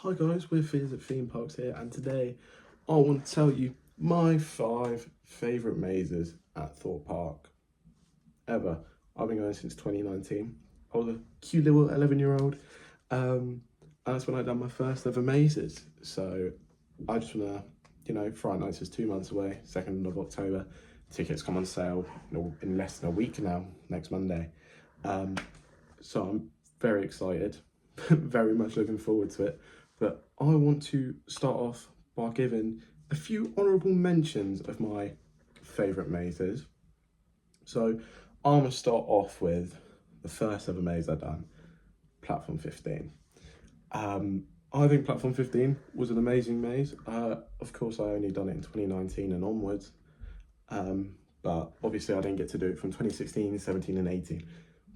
Hi guys, we're Fears at Theme Parks here, and today I want to tell you my 5 favourite mazes at Thorpe Park ever. I've been going since 2019. I was a cute little 11-year-old. And that's when I done my first ever mazes. So I just want to, Friday Nights is 2 months away, 2nd of October. Tickets come on sale in less than a week now, next Monday. So I'm very excited, very much looking forward to it. But I want to start off by giving a few honourable mentions of my favourite mazes. So I'm going to start off with the first ever maze I've done, Platform 15. I think Platform 15 was an amazing maze. Of course, I only done it in 2019 and onwards. But obviously I didn't get to do it from 2016, 17 and 18.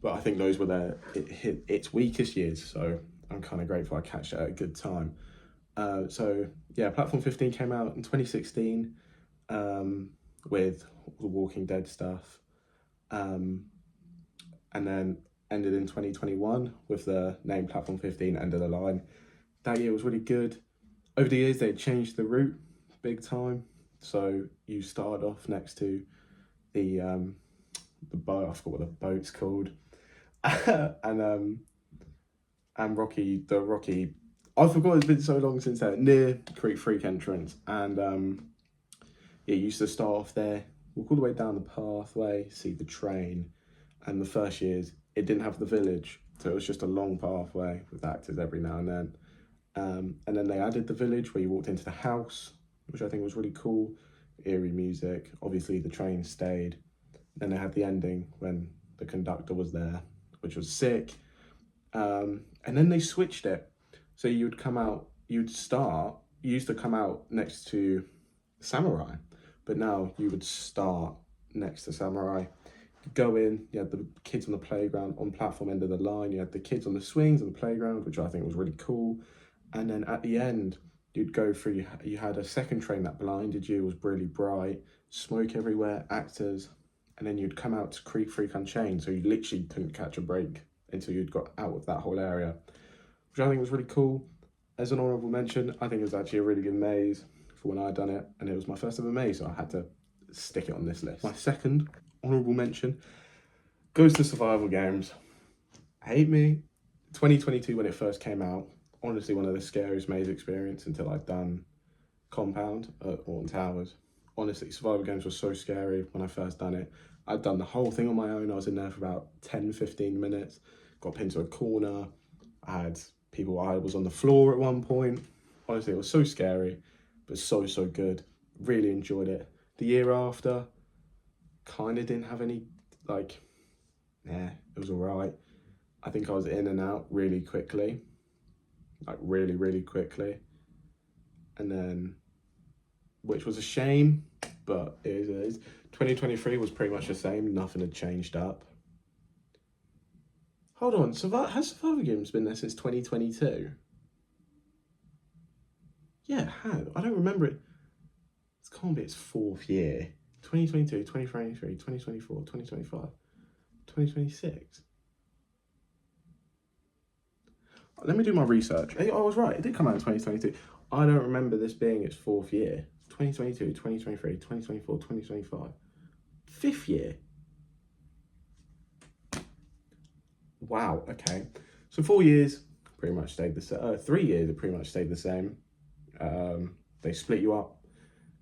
But I think those were it hit its weakest years, so I'm kind of grateful I catch it at a good time. So yeah, Platform 15 came out in 2016 with the Walking Dead stuff, and then ended in 2021 with the name Platform 15, End of the Line. That year was really good. Over the years, they changed the route big time. So you started off next to the boat, I forgot what the boat's called, and Rocky, I forgot, it's been so long since that, near Creek Freak entrance. And yeah, you used to start off there, walk all the way down the pathway, see the train. And the first years, it didn't have the village, so it was just a long pathway with actors every now and then. And then they added the village where you walked into the house, which I think was really cool. Eerie music, obviously the train stayed. Then they had the ending when the conductor was there, which was sick. And then they switched it. So you used to come out next to Samurai, but now you would start next to Samurai. You go in, you had the kids on the playground on platform End of the Line, you had the kids on the swings on the playground, which I think was really cool. And then at the end, you'd go through, you had a second train that blinded you, was really bright, smoke everywhere, actors, and then you'd come out to Creek Freak Unchained, so you literally couldn't catch a break until you'd got out of that whole area, which I think was really cool. As an honourable mention, I think it was actually a really good maze for when I'd done it, and it was my first ever maze, so I had to stick it on this list. My second honourable mention goes to survival games. Hate me. 2022, when it first came out, honestly one of the scariest maze experience until I'd done Compound at Alton Towers. Honestly, survival games were so scary when I first done it. I'd done the whole thing on my own. I was in there for about 10-15 minutes, got pinned to a corner. I was on the floor at one point. Honestly, it was so scary, but so good. Really enjoyed it. The year after, kind of didn't have any, it was all right. I think I was in and out really quickly, really quickly. And then, which was a shame, but it is. 2023 was pretty much the same. Nothing had changed up. Hold on, has Survivor Games been there since 2022? Yeah, it had. I don't remember it. It can't be its 4th year. 2022, 2023, 2024, 2025, 2026. Let me do my research. I was right, it did come out in 2022. I don't remember this being its 4th year. 2022, 2023, 2024, 2025. 5th year. Wow, okay. So 4 years pretty much stayed the same. 3 years it pretty much stayed the same. They split you up.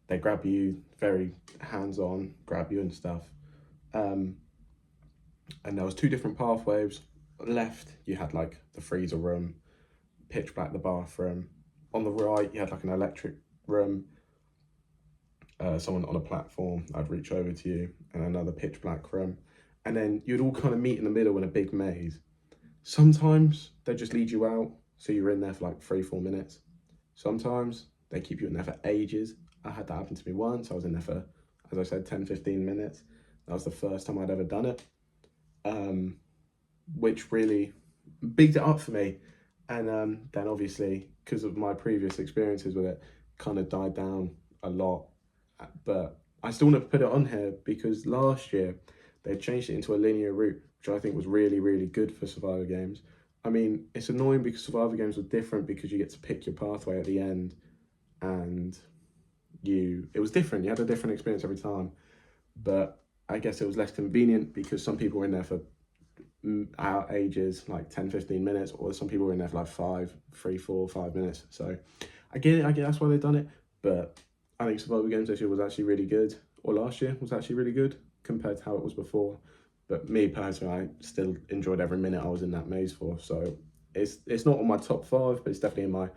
They grab you, very hands-on, grab you and stuff. And there was 2 different pathways. Left, you had the freezer room, pitch black the bathroom. On the right, you had an electric room. Someone on a platform, I'd reach over to you, and another pitch black room. And then you'd all kind of meet in the middle in a big maze. Sometimes they just lead you out, so you're in there for 3-4 minutes. Sometimes they keep you in there for ages. I had that happen to me once. I was in there for, as I said, 10-15 minutes. That was the first time I'd ever done it, which really bigged it up for me. And then obviously, because of my previous experiences with it, kind of died down a lot. But I still want to put it on here because last year they changed it into a linear route, which I think was really good for survival games. I mean, it's annoying because survival games were different because you get to pick your pathway at the end, and it was different. You had a different experience every time, but I guess it was less convenient because some people were in there for our ages, like 10, 15 minutes, or some people were in there for like 3, 4, 5 minutes. So I get it, that's why they've done it. But I think survival games this year was actually really good, or last year was actually really good compared to how it was before. But me personally, I still enjoyed every minute I was in that maze for. So it's not on my top 5, but it's definitely in my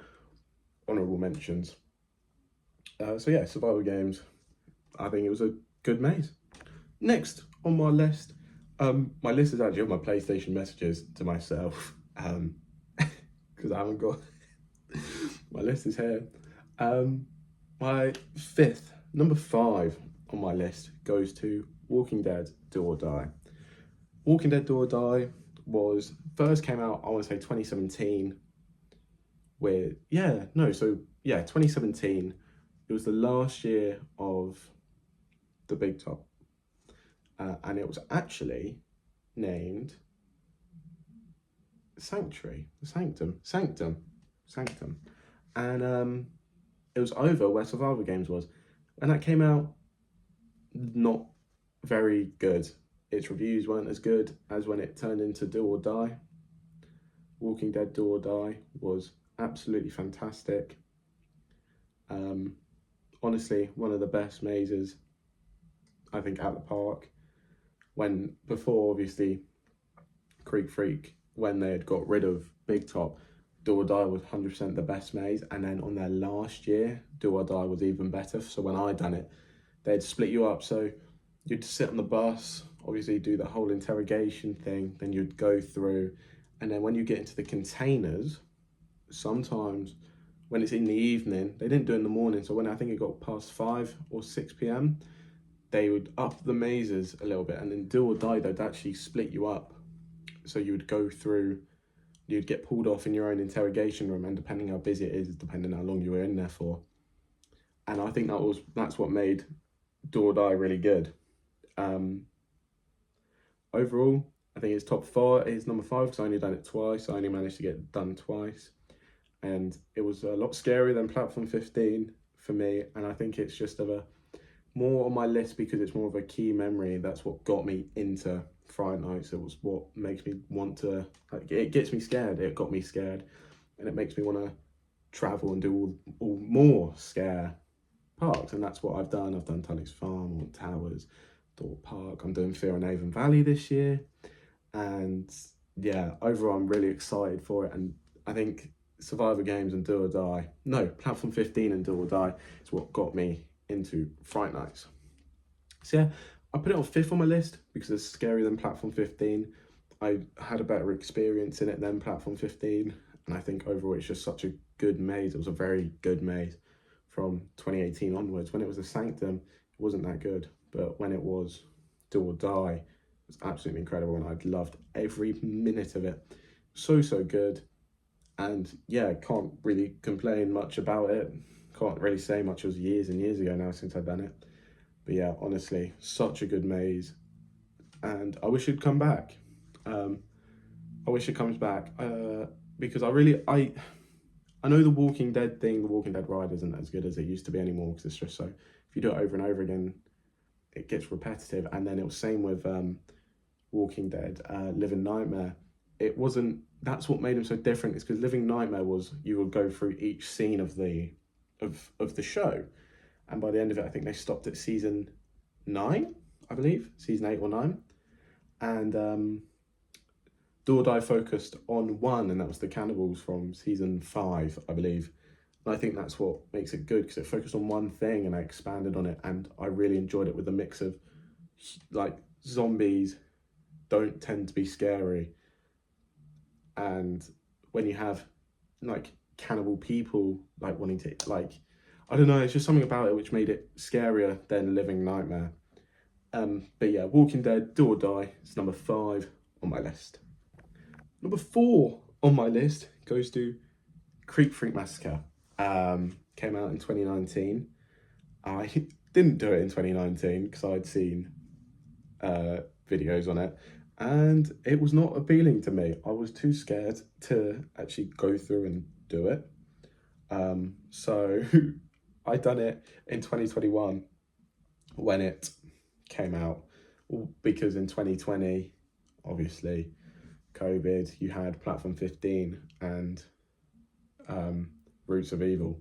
honourable mentions. So yeah, survival games, I think it was a good maze. Next on my list is actually on my PlayStation messages to myself, because I haven't got my list is here. My number 5 on my list goes to Walking Dead Do or Die. Walking Dead Do or Die first came out, I want to say 2017. 2017. It was the last year of the Big Top. And it was actually named Sanctum. And it was over where Survival Games was. And that came out not very good. Its reviews weren't as good as when it turned into Do or Die. Walking Dead Do or Die was absolutely fantastic. Honestly, one of the best mazes, I think, at the park. Before, obviously, Creek Freak, when they had got rid of Big Top, Do or Die was 100% the best maze. And then on their last year, Do or Die was even better. So when I done it, they'd split you up. So you'd sit on the bus, obviously do the whole interrogation thing, then you'd go through. And then when you get into the containers, sometimes when it's in the evening, they didn't do it in the morning. So when I think it got past 5 or 6 p.m, they would up the mazes a little bit, and then Do or Die, they'd actually split you up. So you would go through, you'd get pulled off in your own interrogation room, and depending how busy it is, depending how long you were in there for. And I think that's what made Do or Die really good. Overall, I think it's top 4. It's number 5 because I only done it twice. I only managed to get it done twice. And it was a lot scarier than Platform 15 for me. And I think it's just more on my list because it's more of a key memory. That's what got me into Friday Nights. It was what makes me want to, it gets me scared. It got me scared. And it makes me want to travel and do all more scare parks. And that's what I've done. I've done Tully's Farm, or Towers, Thorpe Park. I'm doing Fear and Avon Valley this year. And yeah, overall, I'm really excited for it. And I think Survivor Games and Do or Die, no, Platform 15 and Do or Die is what got me into Fright Nights. So yeah, I put it on 5th on my list because it's scarier than Platform 15. I had a better experience in it than Platform 15. And I think overall it's just such a good maze. It was a very good maze from 2018 onwards. When it was a Sanctum, it wasn't that good. But when it was Do or Die, it was absolutely incredible. And I loved every minute of it. So good. And yeah, can't really complain much about it. Can't really say much. It was years and years ago now since I've done it. But yeah, honestly, such a good maze. And I wish it'd come back. I wish it comes back because I know the Walking Dead thing, the Walking Dead ride isn't as good as it used to be anymore because it's just so, if you do it over and over again, it gets repetitive. And then it was same with Walking Dead, Living Nightmare. It wasn't, that's what made them so different, is because Living Nightmare was, you would go through each scene of the show, and by the end of it, I think they stopped at season 9, I believe, season 8 or 9, and Do or Die focused on one, and that was the cannibals from season 5, I believe. And I think that's what makes it good, because it focused on one thing and I expanded on it, and I really enjoyed it with a mix of, like, zombies don't tend to be scary, and when you have like cannibal people like wanting to, like, I don't know, it's just something about it which made it scarier than Living Nightmare. But yeah, Walking Dead Do or Die is number 5 on my list. Number 4 on my list goes to Creek Freak Massacre. Came out in 2019. I didn't do it in 2019 because I'd seen videos on it, and it was not appealing to me. I was too scared to actually go through and do it. So I done it in 2021 when it came out, because in 2020, obviously, COVID, you had Platform 15 and Roots of Evil,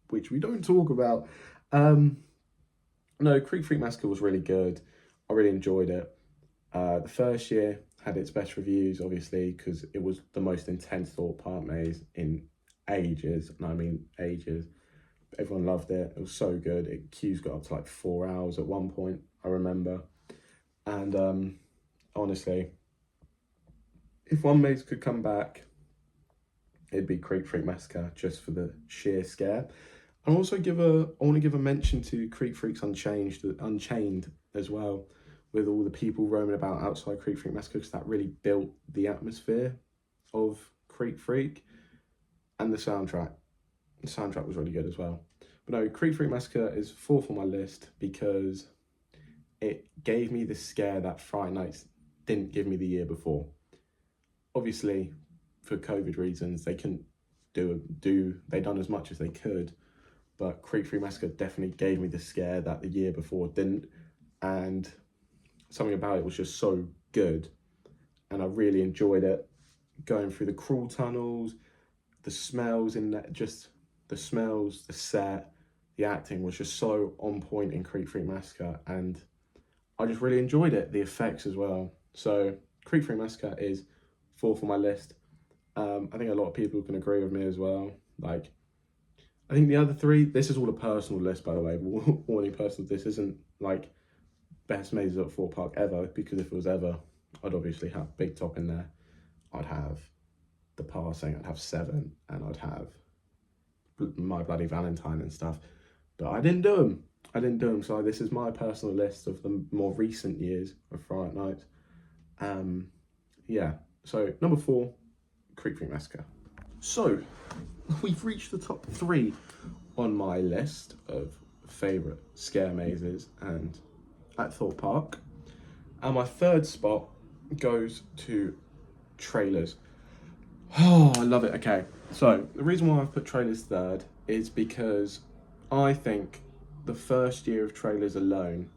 which we don't talk about. No, Creek Freak Massacre was really good. I really enjoyed it. The first year had its best reviews, obviously, because it was the most intense Thorpe Park maze in ages, and I mean ages. Everyone loved it. It was so good. Queues got up to like 4 hours at one point, I remember. And honestly, if one maze could come back, it'd be Creek Freak Massacre, just for the sheer scare. I want to give a mention to Creek Freaks Unchained as well, with all the people roaming about outside Creek Freak Massacre, because that really built the atmosphere of Creek Freak. And the soundtrack. The soundtrack was really good as well. But no, Creek Freak Massacre is fourth on my list because it gave me the scare that Friday Nights didn't give me the year before. Obviously, for COVID reasons, they couldn't they done as much as they could, but Creek Freak Massacre definitely gave me the scare that the year before didn't, and something about it was just so good, and I really enjoyed it. Going through the crawl tunnels, the smells in that, just the smells, the set, the acting was just so on point in Creek Freak Massacre, and I just really enjoyed it. The effects as well. So Creek Freak Massacre is fourth on my list. I think a lot of people can agree with me as well. Like, I think the other three, this is all a personal list, by the way. Warning personal, this isn't like best mazes at Thorpe Park ever, because if it was ever, I'd obviously have Big Top in there. I'd have The Passing, I'd have Seven, and I'd have My Bloody Valentine and stuff. But I didn't do them. So this is my personal list of the more recent years of Friday Nights. Yeah. So number 4, Creek Freak Massacre. So we've reached the top 3 on my list of favourite scare mazes and at Thorpe Park. And my third spot goes to trailers. Oh, I love it. Okay, so the reason why I've put trailers third is because I think the first year of trailers alone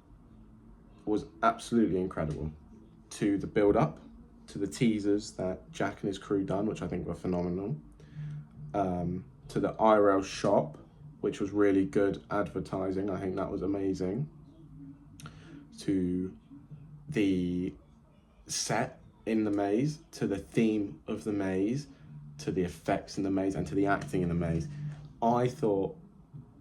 was absolutely incredible. To the build-up, to the teasers that Jack and his crew done, which I think were phenomenal. To the IRL shop, which was really good advertising. I think that was amazing. To the set in the maze, to the theme of the maze, to the effects in the maze, and to the acting in the maze. I thought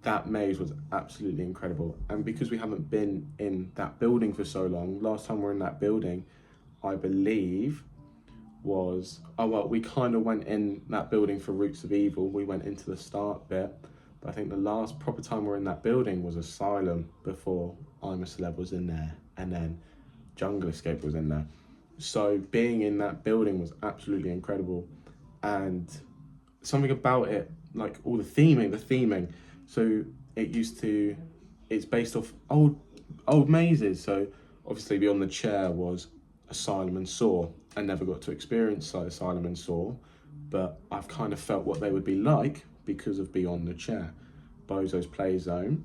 that maze was absolutely incredible. And because we haven't been in that building for so long, last time we were in that building, I believe, was, we kind of went in that building for Roots of Evil. We went into the start bit, but I think the last proper time we were in that building was Asylum, before I'm a Celeb was in there, and then Jungle Escape was in there. So being in that building was absolutely incredible, and something about it, like all the theming. So it's based off old mazes. So obviously Beyond the Chair was Asylum and Saw. I never got to experience Asylum and Saw, but I've kind of felt what they would be like because of Beyond the Chair. Bozo's Play Zone,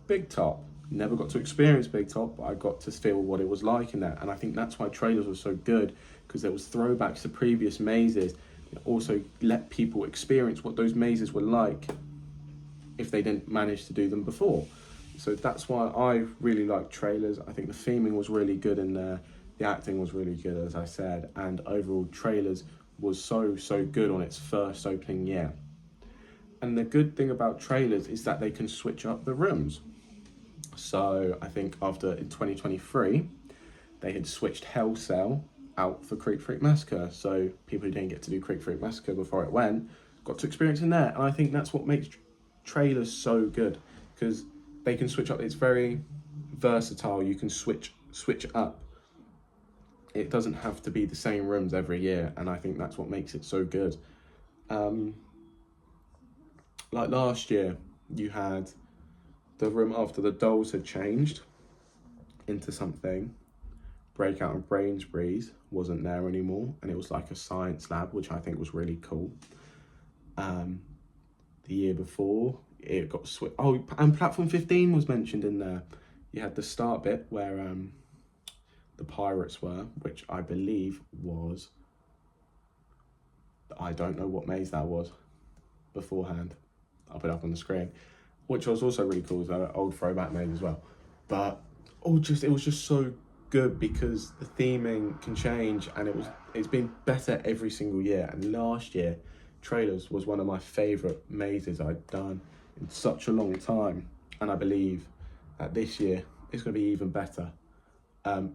Big Top. Never got to experience Big Top, but I got to feel what it was like in that. And I think that's why trailers were so good, because there was throwbacks to previous mazes. It also let people experience what those mazes were like if they didn't manage to do them before. So that's why I really like trailers. I think the theming was really good in there. The acting was really good, as I said. And overall, trailers was so good on its first opening year. And the good thing about trailers is that they can switch up the rooms. So I think in 2023, they had switched Hell Cell out for Creek Freak Massacre. So people who didn't get to do Creek Freak Massacre before it went, got to experience in there. And I think that's what makes trailers so good, because they can switch up. It's very versatile. You can switch up. It doesn't have to be the same rooms every year. And I think that's what makes it so good. Like last year, you had the room after the dolls had changed into something breakout in Brainsbury's wasn't there anymore, and it was like a science lab, which I think was really cool. The year before, it got switched. Oh, and Platform 15 was mentioned in there. You had the start bit where the pirates were, which I believe was, I don't know what maze that was beforehand. I'll put it up on the screen, which was also really cool. It was an old throwback maze as well. But it was just so good because the theming can change, and it's been better every single year. And last year, Trailers was one of my favourite mazes I'd done in such a long time, and I believe that this year it's going to be even better.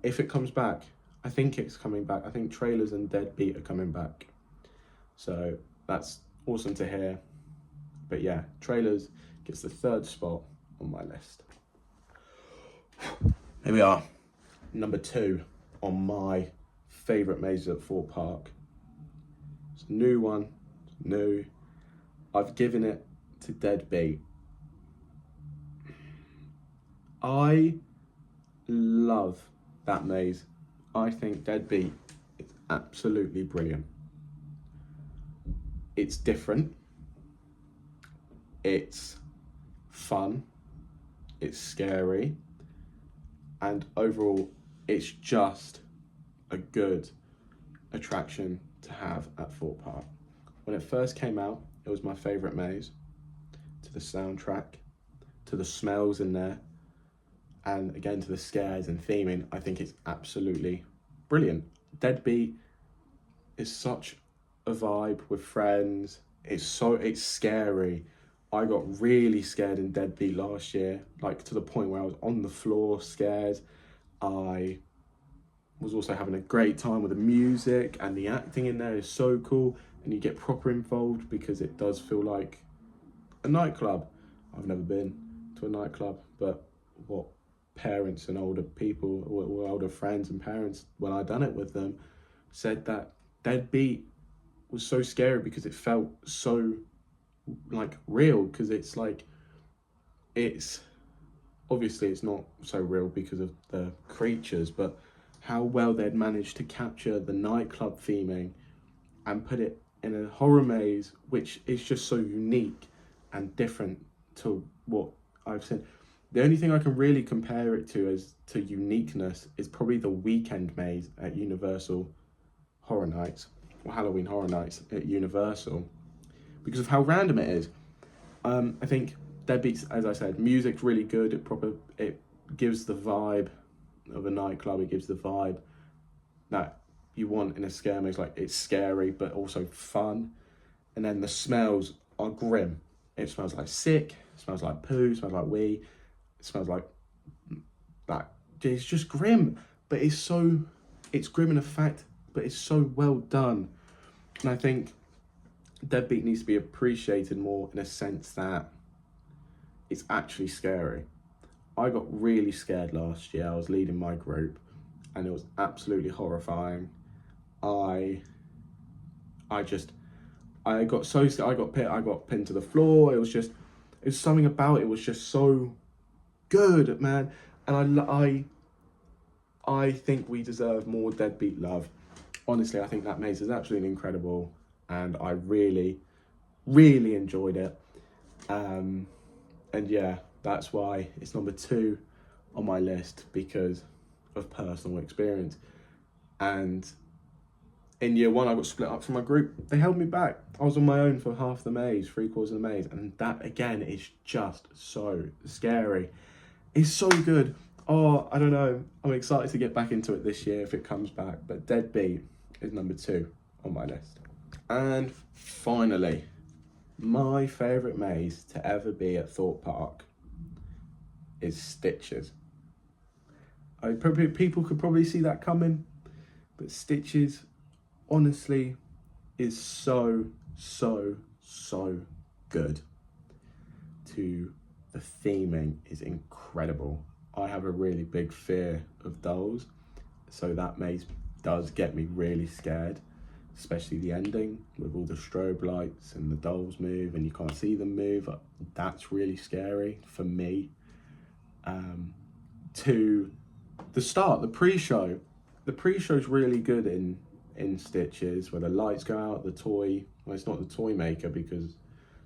If it comes back, I think it's coming back. I think Trailers and Deadbeat are coming back, so that's awesome to hear. But yeah, Trailers gets the 3rd spot on my list. Here we are, number 2 on my favourite mazes at Thorpe Park. It's a new one, new. I've given it to Deadbeat. I love that maze. I think Deadbeat is absolutely brilliant. It's different. It's fun. It's scary. And overall, it's just a good attraction to have at Thorpe Park. When it first came out, it was my favourite maze. To the soundtrack, to the smells in there, and again to the scares and theming, I think it's absolutely brilliant. Deadbeat is such a vibe with friends. It's scary. I got really scared in Deadbeat last year, like to the point where I was on the floor scared. I was also having a great time with the music, and the acting in there is so cool, and you get proper involved because it does feel like a nightclub. I've never been to a nightclub, but what parents and older people, or older friends and parents, when I done it with them, said that Deadbeat was so scary because it felt so like real, because it's obviously it's not so real because of the creatures, but how well they'd managed to capture the nightclub theming and put it in a horror maze, which is just so unique and different to what I've seen. The only thing I can really compare it to as to uniqueness is probably the weekend maze at Universal Horror Nights, or Halloween Horror Nights at Universal, because of how random it is. I think Deadbeats, as I said, music's really good. It gives the vibe of a nightclub. It gives the vibe that you want in a scare maze. Like, it's scary but also fun. And then the smells are grim. It smells like sick. It smells like poo. It smells like wee. It smells like that. It's just grim, but it's grim in effect, but it's so well done. And I think Deadbeat needs to be appreciated more in a sense that it's actually scary. I got really scared last year. I was leading my group, and it was absolutely horrifying. I got so scared. I got pinned to the floor. It was something about it was just so good, man. And I think we deserve more Deadbeat love. Honestly, I think that maze is absolutely incredible, and I really, really enjoyed it. And yeah, that's why it's number 2 on my list, because of personal experience. And in year 1, I got split up from my group. They held me back. I was on my own for half the maze, 3/4 of the maze. And that, again, is just so scary. It's so good. Oh, I don't know. I'm excited to get back into it this year if it comes back. But Deadbeat is number 2 on my list. And finally, my favourite maze to ever be at Thorpe Park is Stitches. People could probably see that coming, but Stitches, honestly, is so good. The theming is incredible. I have a really big fear of dolls, so that maze does get me really scared, especially the ending with all the strobe lights and the dolls move and you can't see them move. That's really scary for me. To the start, the pre-show, the pre-show's really good in Stitches, where the lights go out, the toy, well, it's not the toy maker because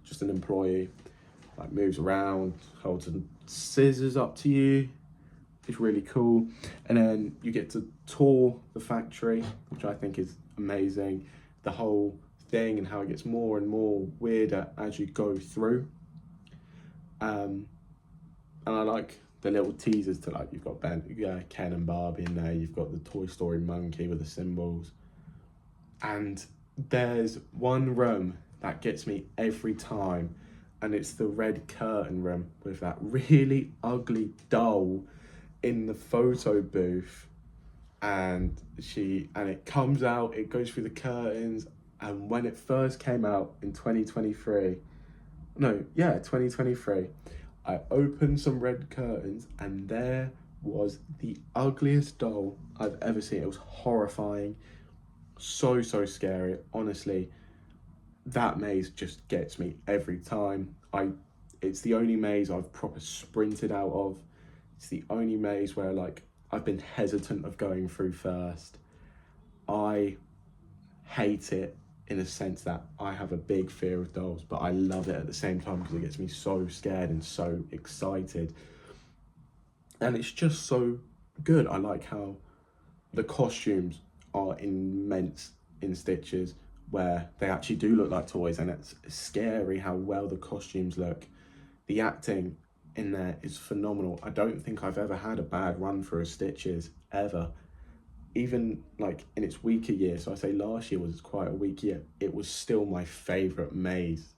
just an employee, like moves around, holds some scissors up to you. It's really cool. And then you get to tour the factory, which I think is amazing. The whole thing and how it gets more and more weirder as you go through. And I like the little teasers to, like, you've got Ken and Barbie in there, you've got the Toy Story monkey with the symbols. And there's one room that gets me every time, and it's the red curtain room with that really ugly doll in the photo booth, and it comes out, it goes through the curtains. And when it first came out in 2023, I opened some red curtains and there was the ugliest doll I've ever seen. It was horrifying, so scary. Honestly, that maze just gets me every time. It's the only maze I've proper sprinted out of. It's the only maze where, like, I've been hesitant of going through first. I hate it in a sense that I have a big fear of dolls, but I love it at the same time because it gets me so scared and so excited. And it's just so good. I like how the costumes are immense in Stitches, where they actually do look like toys, and it's scary how well the costumes look. The acting in there is phenomenal. I don't think I've ever had a bad run for a Stitches, ever. Even like in its weaker year, so I say last year was quite a weak year, it was still my favourite maze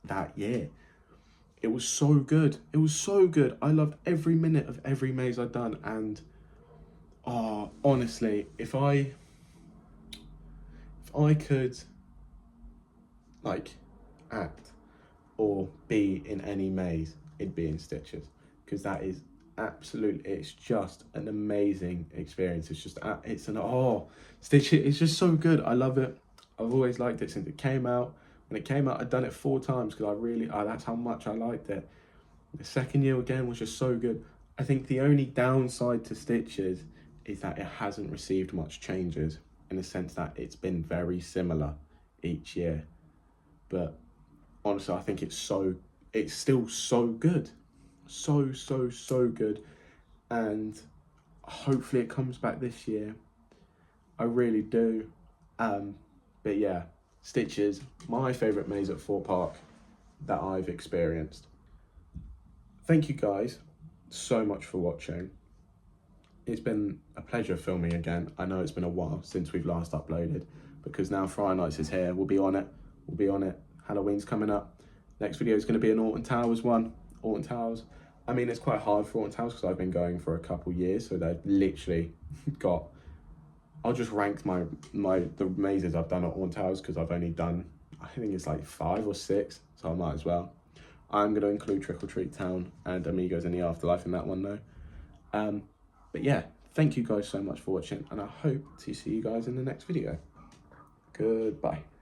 that year. It was so good. It was so good. I loved every minute of every maze I'd done. And honestly, if I could, like, act or be in any maze, it'd be in Stitches, because that is absolutely, it's just an amazing experience. It's just Stitches, it's just so good. I love it. I've always liked it since it came out. When it came out, I'd done it 4 times because that's how much I liked it. The second year again was just so good. I think the only downside to Stitches is that it hasn't received much changes, in the sense that it's been very similar each year. But honestly, I think it's still so good. So good. And hopefully it comes back this year. I really do. But yeah, Stitches, my favourite maze at Thorpe Park that I've experienced. Thank you guys so much for watching. It's been a pleasure filming again. I know it's been a while since we've last uploaded, because now Friday Nights is here. We'll be on it. Halloween's coming up. Next video is going to be an Alton Towers one. Alton Towers. I mean, it's quite hard for Alton Towers because I've been going for a couple years, so they've literally got... I'll just rank the mazes I've done at Alton Towers, because I've only done, I think it's like 5 or 6, so I might as well. I'm going to include Trick or Treat Town and Amigos in the Afterlife in that one though. But yeah, thank you guys so much for watching, and I hope to see you guys in the next video. Goodbye.